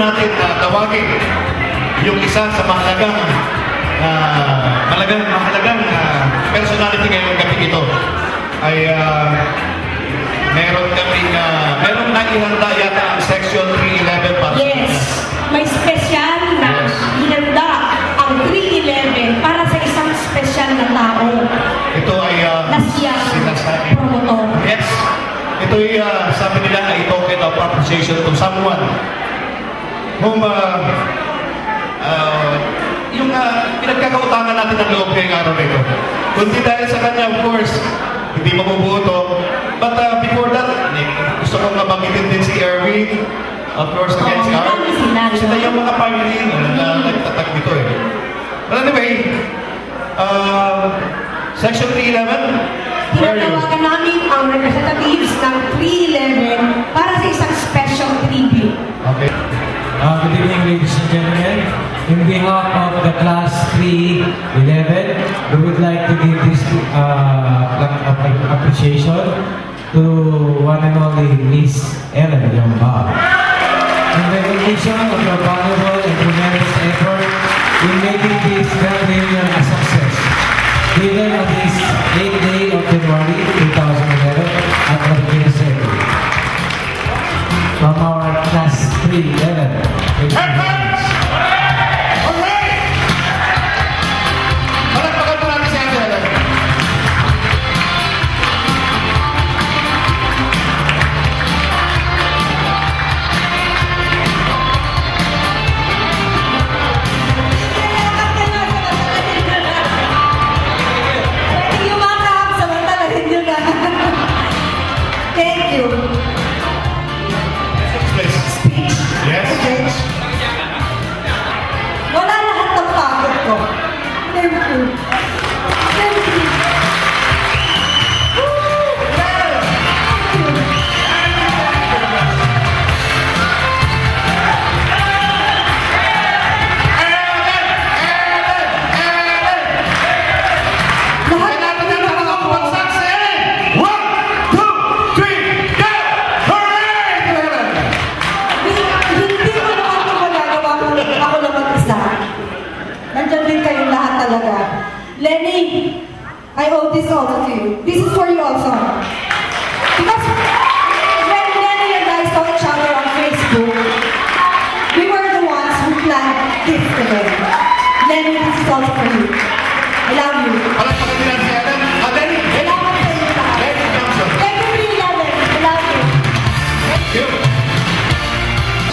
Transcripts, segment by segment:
natin tawagin yung isa sa mahalagang personality ngayong gabi ito ay meron na ihanda yata ang Section 311 para yes, may special na ihanda ang 311 para sa isang special na tao. Ito ay sinasabi. Promotor. Yes. Ito ay sabi nila ay token of appreciation to someone whom yung pinagkakautangan natin ng loob ngayong araw na ito. Kundi dahil sa kanya, of course, hindi mabubuo ito. But before that, gusto kong mabagitin din si Erwin, of course, against Art. Sila yung mga family na nagtatag dito eh. But anyway, Section 311, tinatawagan namin ang representatives ng 311 para sa isang special tribute. Okay. Good evening, ladies and gentlemen. In behalf of the Class 311, we would like to give this appreciation to one and only Miss Ellen Yamba. In recognition of your valuable and tremendous effort in making this grand reunion a success, given on this 8th day of January 2011 at Marikina City. From our Class 311. Wala lahat ng pagod ko. Thank you. Thank you. Lenny, I owe this also to you. This is for you also. Because when Lenny and I saw each other on Facebook, we were the ones who planned this together. Lenny, this is also for you. I love you. I love you. Thank you.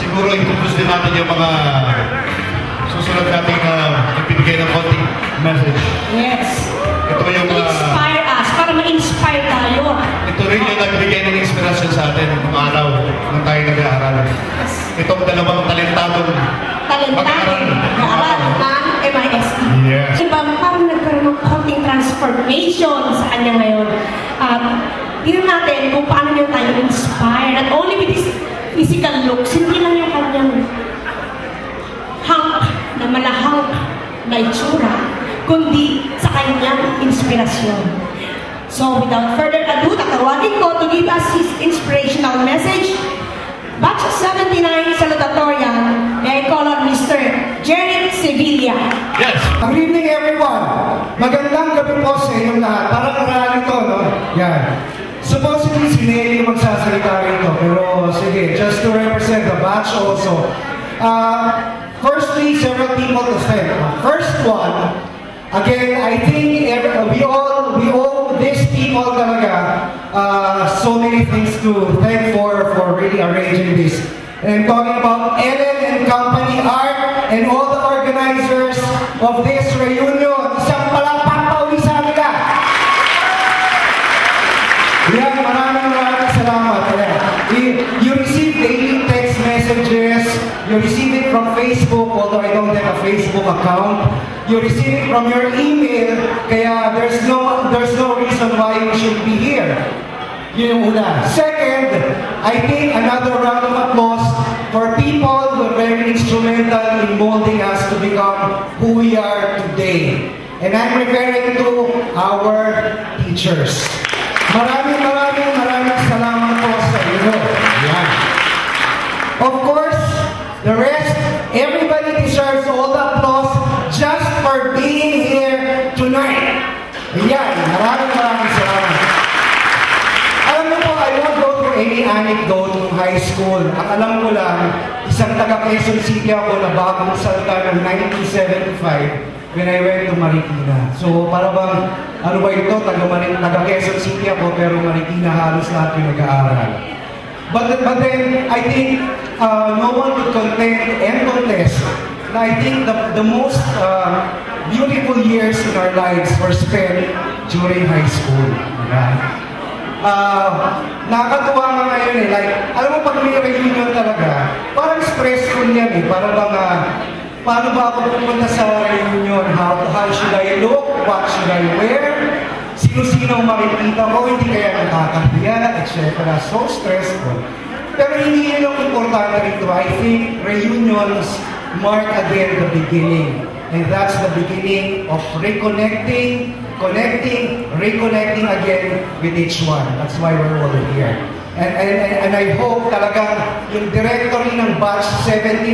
Siguro i-focus din natin yung mga susunod nating ibibigay ng konting message. Yes. Ito yung inspire us, para ma-inspire tayo. Ito rin yung nagbigay ng inspirasyon sa atin nung araw nung tayo nag-aaral. Itong dalawang talentadong mag-aaral ng MIST. Yes. Diba, parang nagkaroon ng konting transformation sa kanya ngayon. Tingnan natin kung paano niya tayo inspire. Not only with his physical looks, hindi lang yung kanyang hunk na malahang na itsura, kundi sa kanyang inspirasyon. So, without further ado, tatawagin ko to give us his inspirational message. Batch 79 salutatorian, may I call on Mr. Jerry Sevilla. Yes. Good evening, everyone. Magandang gabi po sa inyong lahat. Parang marami to, no? Yan. Supposedly, si Nelly magsasalita rito, pero sige, just to represent the batch also. Firstly, several people to thank. First one, again, I think we owe these people talaga so many things to thank for really arranging this. And I'm talking about Ellen and Company Art and all the organizers of this reunion. Isang palakpak pa uli sa nila. Yan, maraming salamat. You receive daily text messages. You receive it from Facebook, although I don't have a Facebook account. You receive it from your email, kaya there's no reason why you should be here. Yun yung una. Second, I think another round of applause for people who are very instrumental in molding us to become who we are today. And I'm referring to our teachers. Maraming salamat po sa inyo. Yan. Of course, The rest, everybody deserves all the applause just for being here tonight. Ayan, maraming salamat. Alam mo po, I won't go through any anecdote ng high school. Ang alam ko lang, isang taga Quezon City ako na bagong salta ng 1975 when I went to Marikina. So, para bang, ano ba ito? Taga Quezon City ako, pero Marikina halos lahat yung nag-aaral. But then, I think no one could contest. I think the most beautiful years in our lives were spent during high school. Nakakatuwa nga ngayon eh. Like, alam mo pag may reunion talaga, parang stressful yan eh. Para bang, paano ba ako pupunta sa reunion? How should I look? What should I wear? Sino-sino makikita ko? Hindi kaya nakakahiya, etc. So stressful. Pero hindi yun ang importante rito. I think reunions mark again the beginning. And that's the beginning of reconnecting, reconnecting again with each one. That's why we're all here. And I hope talagang yung directory ng batch 79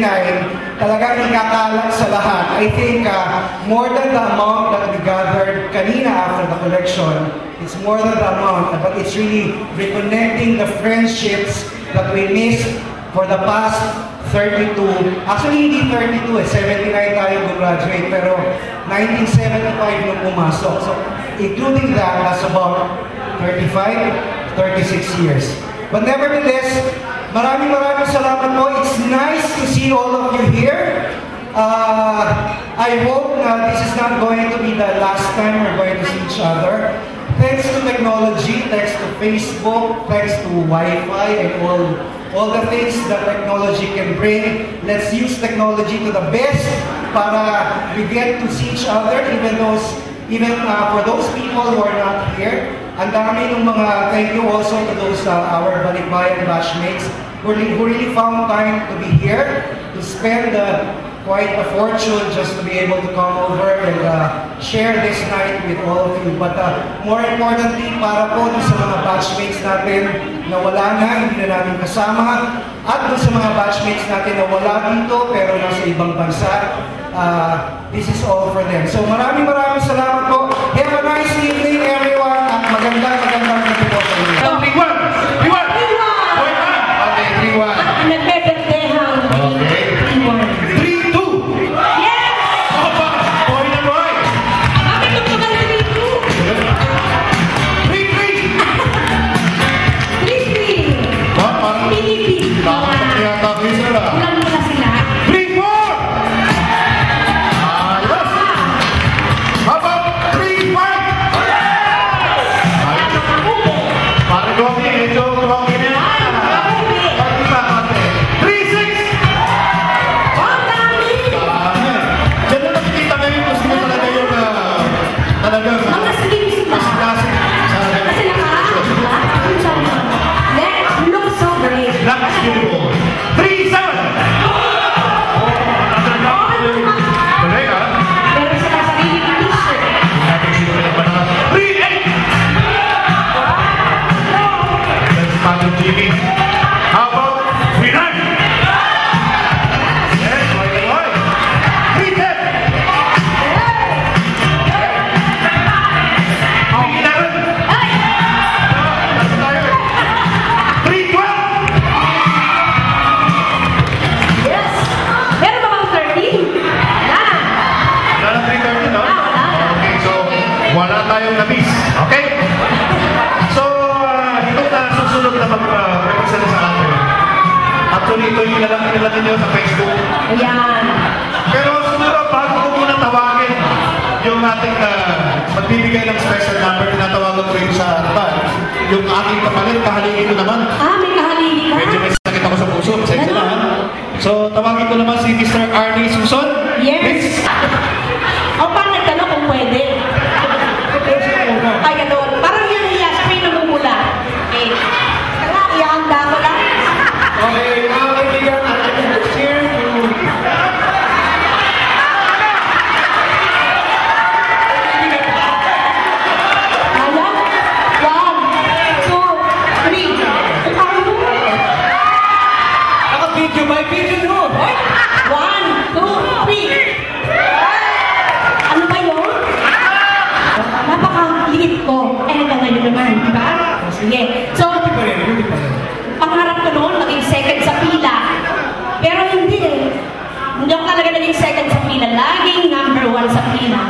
talagang ikakalat sa lahat. I think more than the amount that we gathered kanina after the collection, it's more than the amount, but it's really reconnecting the friendships that we missed for the past 32. Actually, hindi 32 eh. 79 tayo graduate, pero 1975 nung pumasok. So, including that, that's about 35, 36 years. But nevertheless, maraming salamat po. It's nice to see all of you here. I hope this is not going to be the last time we're going to see each other. Thanks to technology, thanks to Facebook, thanks to Wi-Fi and all the things that technology can bring. Let's use technology to the best para we get to see each other, even for those people who are not here. Ang dami ng mga thank you also to those our Balikbayan batchmates who really found time to be here, to spend quite a fortune just to be able to come over and share this night with all of you. But more importantly, para po sa mga batchmates natin na wala na, hindi na natin kasama, at sa mga batchmates natin na wala dito pero nasa ibang bansa, this is all for them. So maraming salamat po. Have a nice evening everyone at magandang gabi po sa inyo. 3-1! Okay, 3-1. Nagpepetehang. Okay. 3-2! Yes! Boy na boy! Bakit tugtugan 3-2? 3-3. Parang PDP. nakakapag yata ako isa na. Ulan mo na sila. 3-4! Ayos! How about 3-5? Parang Gopi, medyo Gopi na. Pati pa, ate. 3-6! Ang dami! Diyan na nakikita ngayon kung sino talaga yung talagang Mga sleeves na. kasi Kasi that looks so great. That's beautiful. 3-7! Galing ah. Meron sila sarili ng t-shirt. Natin sino na ba na? 3-8! That's Patrick Jimmy. How about 3-9? Yes, boy. 3-10! 3-11! That's tired. 3-12! Yes! Meron ba bang 13? Wala. Wala na 3:30, no? Okay, so wala tayong na-miss. Okay? So, ito na susunod na mag-represent sa atin. Actually, ito yung nilalagay ninyo sa Facebook. Ayan. Pero siguro, bago ko muna tawagin yung ating magbibigay ng special number, tinatawagan ko rin sa harapan. Yung aking kapalit, kahalingin ko naman. May kahalili ka? Medyo may sakit ako sa puso. Pasensya na, ha? So, tawagin ko naman si Mr. Arnie Suson. Yes. Please. O, parang nagtanong kung pwede. Ay, gano'n. Parang yan siya may namumula. Eh, kaya ihanda ko lang. Okay, mga kaibigan, cheer to Ayan. 1, 2, 3. Ang ano? naka-video, may video nyo! Hindi ako talaga naging second sa pila. Laging number 1 sa pila.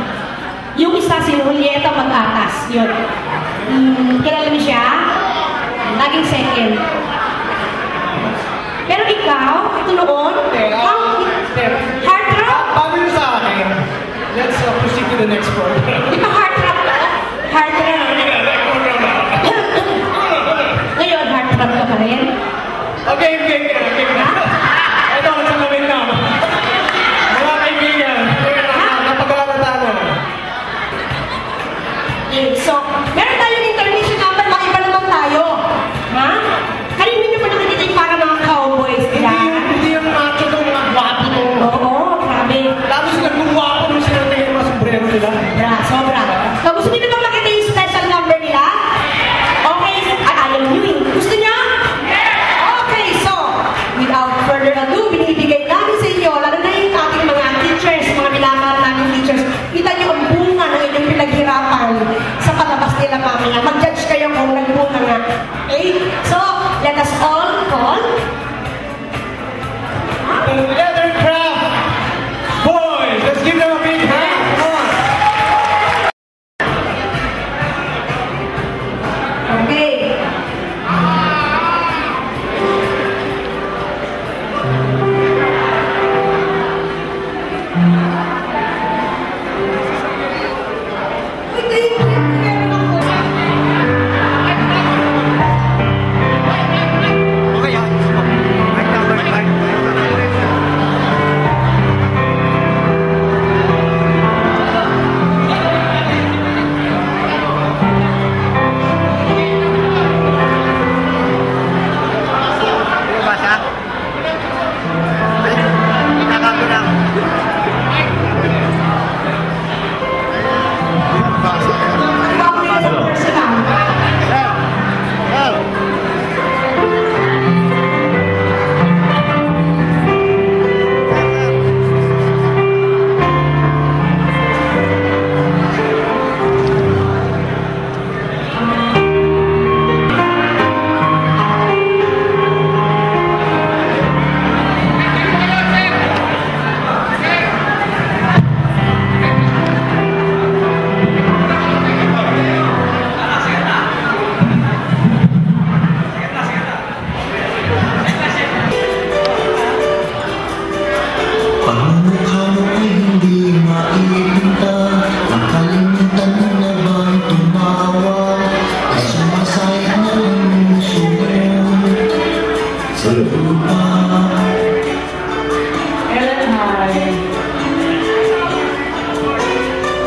Yung isa si Julieta Mag-Atas. Yun. Kilala niyo siya? Laging second. Pero ikaw, ito noon, heartthrob? Bago yun sa akin, let's proceed to the next part. Di ba heartthrob ka? Heartthrob. Ngayon, heartthrob ka pa rin? Okay. Ito, sa gawin na. Mga kaibigan, napag-alala na. Okay, so, meron tayong intermission number, maiba naman tayo. Ha? Kanina nyo pa nakikita yung parang mga cowboys, diba? Hindi yung macho ng mga gwapo to. Oo, grabe. Tapos sila gumwapo nung sila na yung mga sombrero nila. Sobra. So, gusto nyo na bang makita yung special number nila? Okay, ayaw nyo eh. Gusto nyo? Okay, so, without further ado, binibigay namin sa inyo, lalo na yung ating mga teachers, mga minamahal namin teachers, kita nyo ang bunga ng inyong pinaghirapan sa palabas nila mamaya. Mag-judge kayo kung nagbunga nga. Okay? So, let us all call. Leathercraft Boys! Let's give them a big hand. Come on. Okay.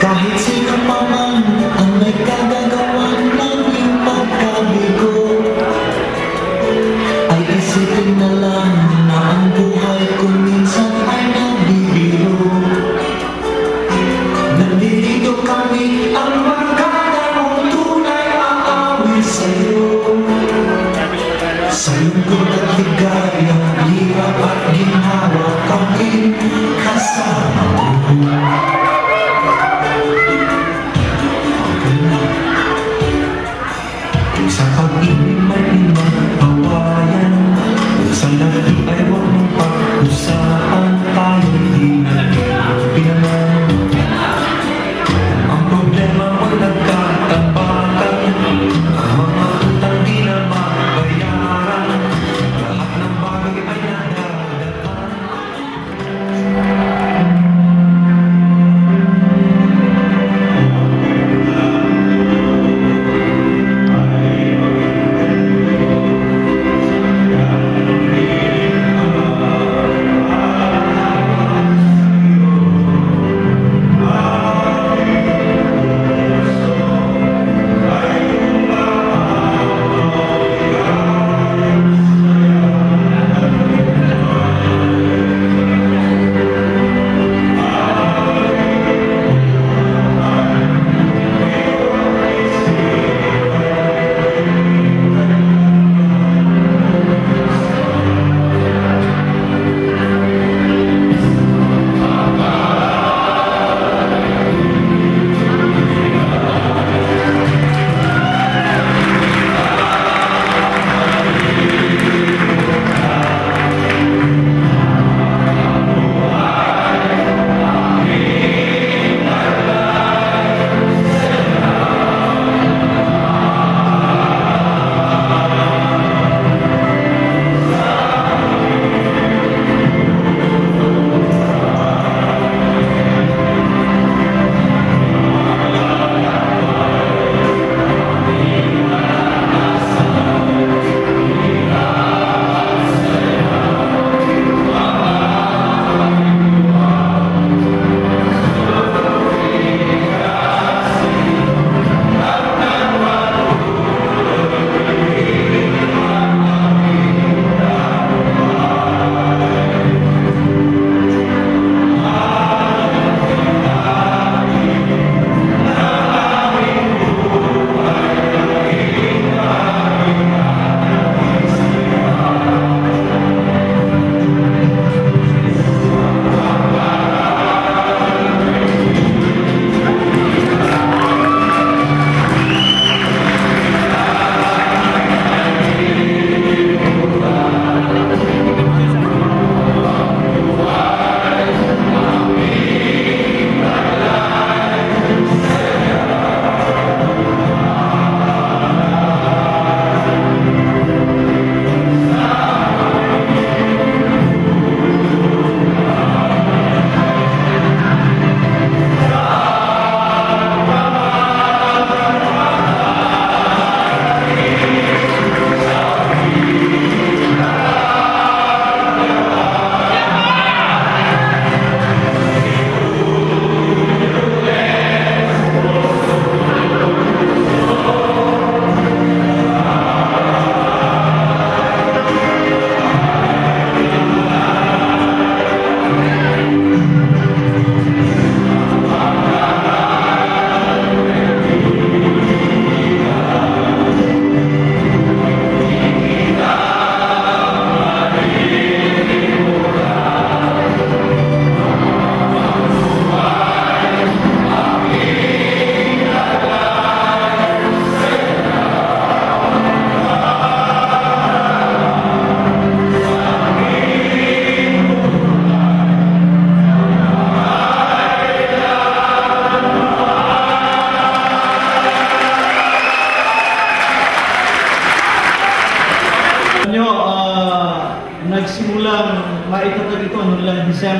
Kahit sino pa man ang may kagagawan ng iyong pagkabigo, ay isipin na lang na ang buhay ko minsan ay nagbibiro. Nandito kami ang barkada mong tunay aawit sa'yo. Sa lungkot at ligaya, hirap at ginhawa kami kasama mo. Sa pag-ibig may pinagpawayan, sa lahat ay huwag mong pag-usapan, tayo'y di pinanaman. Ang problema mo'y nagkatambakan, ang mga utang di na mabayaran, lahat ng bagay ay nadadaan.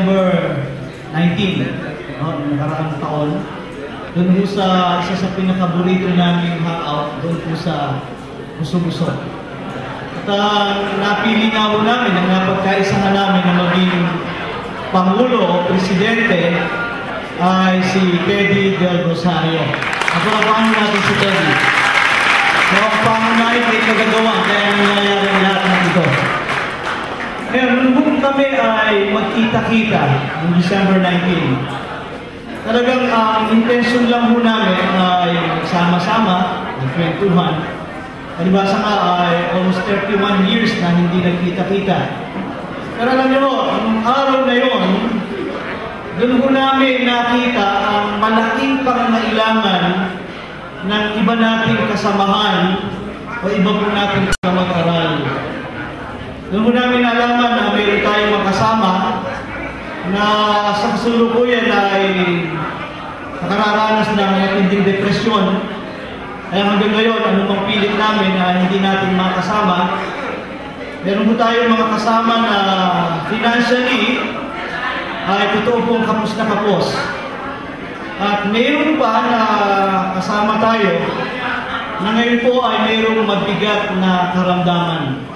December 19, no, nakaraang taon. Doon po sa isa sa pinakaborito naming hangout, doon po sa Buso-Buso. At napili nga po namin, ang napagkaisahan namin na maging Pangulo o Presidente ay si Teddy Del Rosario. Napalapahan natin si Teddy. So, ang pangunahin ay kagagawa, kaya nangyayari ang lahat ng ito. Ngayon, nung kami ay magkita-kita noong December 19, talagang ang intention lang po namin ay sama-sama, nagkwentuhan. Palibasa nga ay almost 31 years na hindi nagkita-kita. Pero alam niyo, ang araw na yun, doon po namin nakita ang malaking pangangailangan ng iba nating kasamahan o iba po nating kamag-aral. Doon po namin nalaman na mayroon tayong makasama na sa kasalukuyan ay nakararanas ng matinding depresyon. Kaya hanggang ngayon, anumang pilit namin na hindi natin makasama, meron po tayong mga kasama na financially ay totoo pong kapos na kapos. At mayroon pa na kasama tayo na ngayon po ay mayroong mabigat na karamdaman.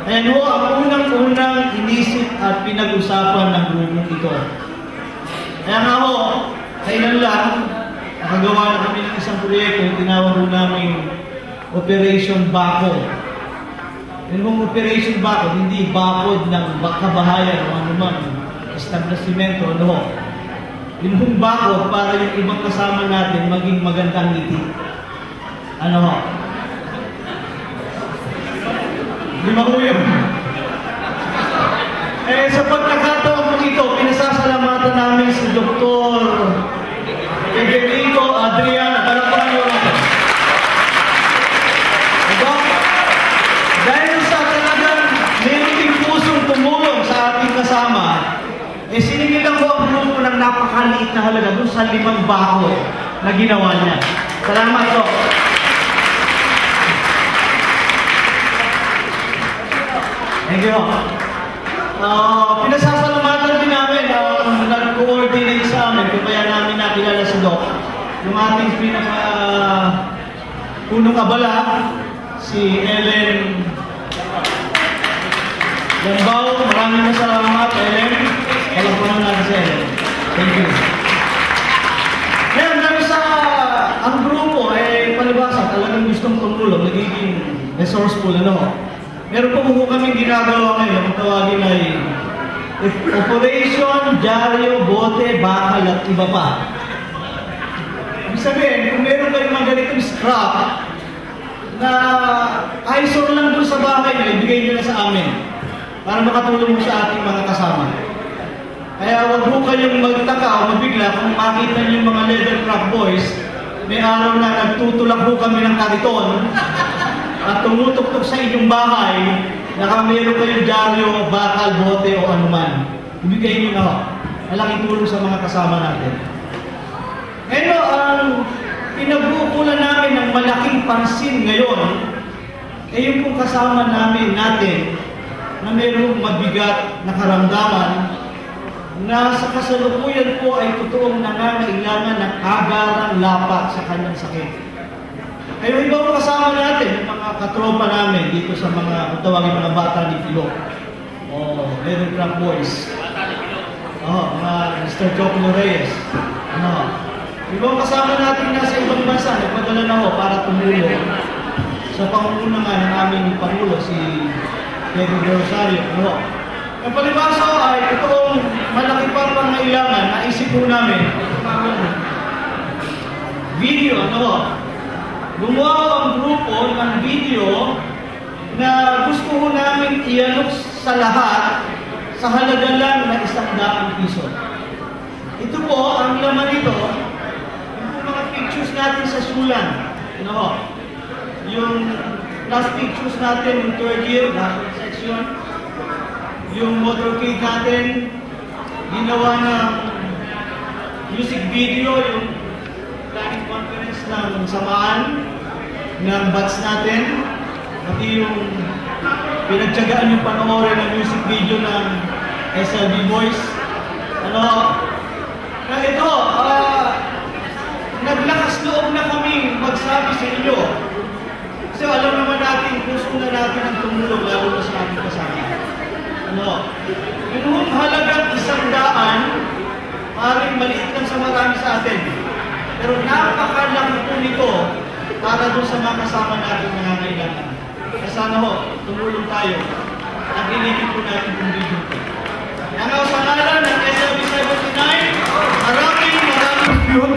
Ayan ho, ang unang-unang inisip at pinag-usapan ng grupong ito. Kaya nga ho, kailan lang, nakagawa na kami ng isang proyekto, yung tinawag ho namin Operation Bako. Yung hong Operation Bako, hindi bakod ng kabahayan o anuman, establishmento, ano ho. Yung hong bako para yung ibang kasama natin maging magandang ngiti. Ano ho? Di ba ho yun? Eh, sa pagkakataon po ito, pinasasalamatan namin si Dr. Federico Adriana. Palakpakan nyo natin. Doc, dahil sa talagang meron pusong tumulong sa ating kasama, eh sinigilan ko ang grupo ng napakaliit na halaga doon sa 5 bako na ginawa niya. Salamat po. Thank you. Pinasasalamatan din namin ang nag-coordinate sa amin kung kaya namin nakilala si Doc. Yung ating punong abala, si Ellen Lambao. Maraming salamat, Ellen. Alam ko na natin sa Ellen. Thank you. Ngayon, dahil sa ang grupo, palibasa, talagang gustong tumulong, nagiging resourceful, ano? Meron po kami ginagawa ngayon, ang tawagin ay Operation Diaryo, Bote, Bakal at iba pa. Ibig sabihin, kung meron kayong mga ganitong scrap na eyesore lang doon sa bahay nyo, ibigay nyo na sa amin para makatulong sa ating mga kasama. Kaya wag po kayong magtaka o mabigla kung makita nyo yung mga leather craft boys, may araw na nagtutulak po kami ng kariton at tumutok-tok sa inyong bahay na meron kayong dyaryo, bakal, bote o anuman. Ibigay nyo na ho. Malaking tulong sa mga kasama natin. Ngayon, ang pinagbukulan namin ng malaking pansin ngayon ay yung pong kasama natin na mayroong mabigat na karamdaman na sa kasalukuyan po ay totoong nangangailangan ng agarang lapat sa kanyang sakit. Kayo ibang kasama natin, yung mga katropa namin dito sa mga tawagin mga bata ni Pilo. Leather Craft Boys. Mga Mr. Joclo Reyes. Ibang kasama natin nasa ibang bansa, nagpadala na ho para tumulong sa pangunguna nga ng aming Pangulo, si Teddy Del Rosario. Ang palibasa ay totoong malaki pa pangailangan na isip po namin. Video, gumawa ang grupo ng video na gusto ko namin ianok sa lahat sa halaga lang na 100 piso. Ito po, ang laman nito, yung mga pictures natin sa sulan. Yung last pictures natin, yung third year, last section, yung motorcade natin, ginawa ng music video, yung planning conference ng samaan ng batch natin, pati yung pinagtyagaan yung panoorin ng music video ng SLB Boys. Ano? Na ito, naglakas loob na kami magsabi sa inyo. Kasi alam naman natin, gusto na natin ang tumulong, lalo na sa aming kasama. Ano? Yung halagang 100, maaaring maliit lang sa marami sa atin. Pero napakalaki po nito para doon sa mga kasama natin nangangailangan. Kaya sana ho, tumulong tayo. Nagilipin po natin yung video ko. Yan ako sa ngalan ng SLB79. Maraming yun.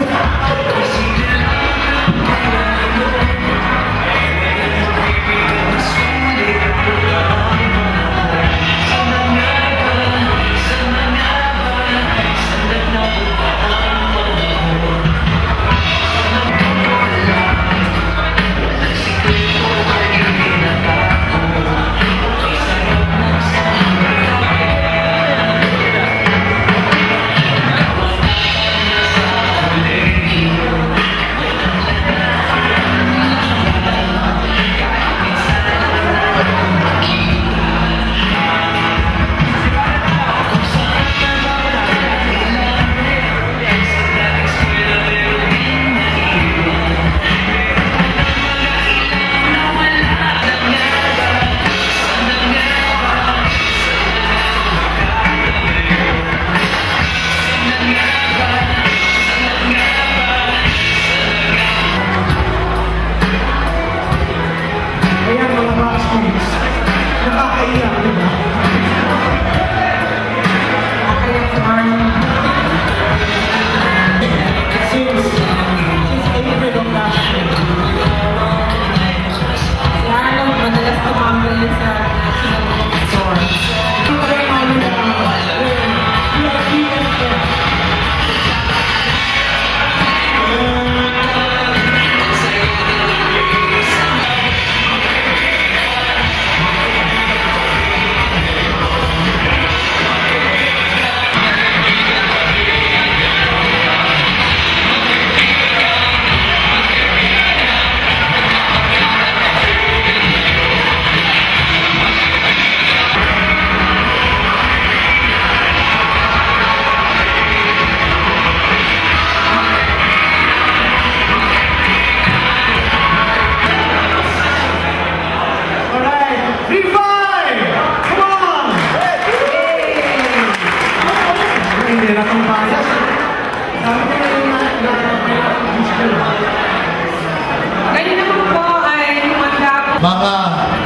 Mga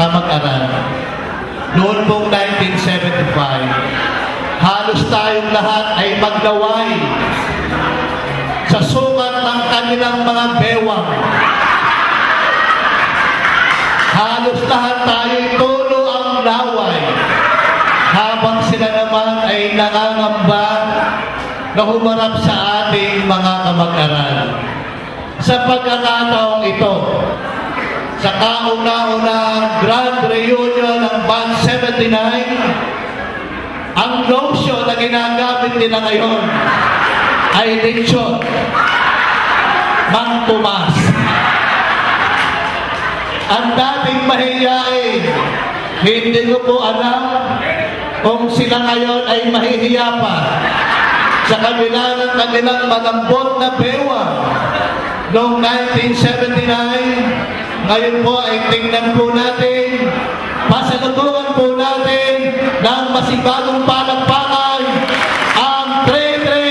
kamag-aral, noon pong 1975, halos tayong lahat ay maglaway sa sukat ng kanilang mga bewang. Halos lahat tayo tulo ang laway, habang sila naman ay nangangamba na humarap sa ating mga kamag-aral. Sa pagkakataong ito, sa kauna-unang Grand Reunion ng Band 79, ang notion na ginagamit nila ngayon ay lechon, Mang Tomas. Ang dating mahihiyain, hindi ko po alam kung sila ngayon ay mahihiya pa sa kabila ng kanilang malambot na bewa noong 1979. Ngayon po ay tingnan po natin, pasalutuan po natin ng masibagong palakpakan ang Tre-Tre.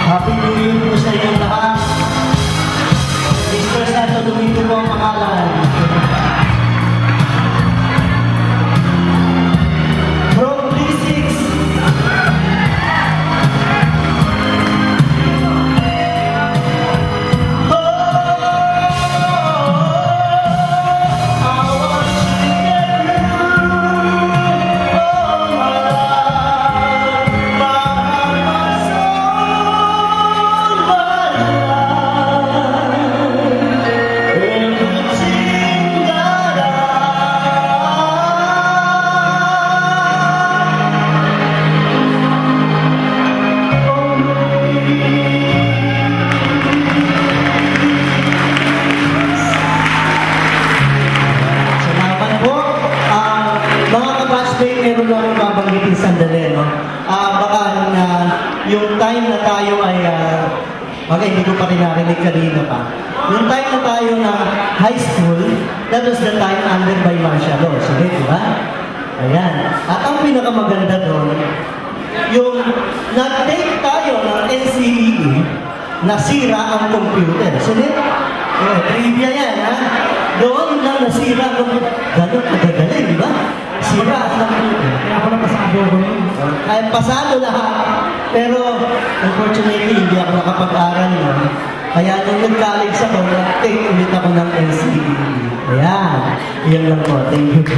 Happy New Year po sa inyong lahat. Mr. Santo Domingo po ang pangalan. From 36. Meron lang akong babanggitin sandali, no? Baka yung time na tayo ay, hindi ko pa rin narinig kanina pa. Yung time na tayo na high school, that was the time under by martial law. Sige, di ba? Ayan. At ang pinakamaganda doon, yung nag-take tayo ng NCEE, nasira ang computer. Sige? Trivia yan, ha? Doon lang nasira ang computer. Ganun kagagaling, di ba? Sira ang computer. Kaya ako napasado ko yun. Ay, pasado lahat. Pero, unfortunately, hindi ako nakapag-aral yun. Kaya nung nag-college ako, nag-take ulit ako ng NCEE. Ayan. Iyan lang po. Thank you.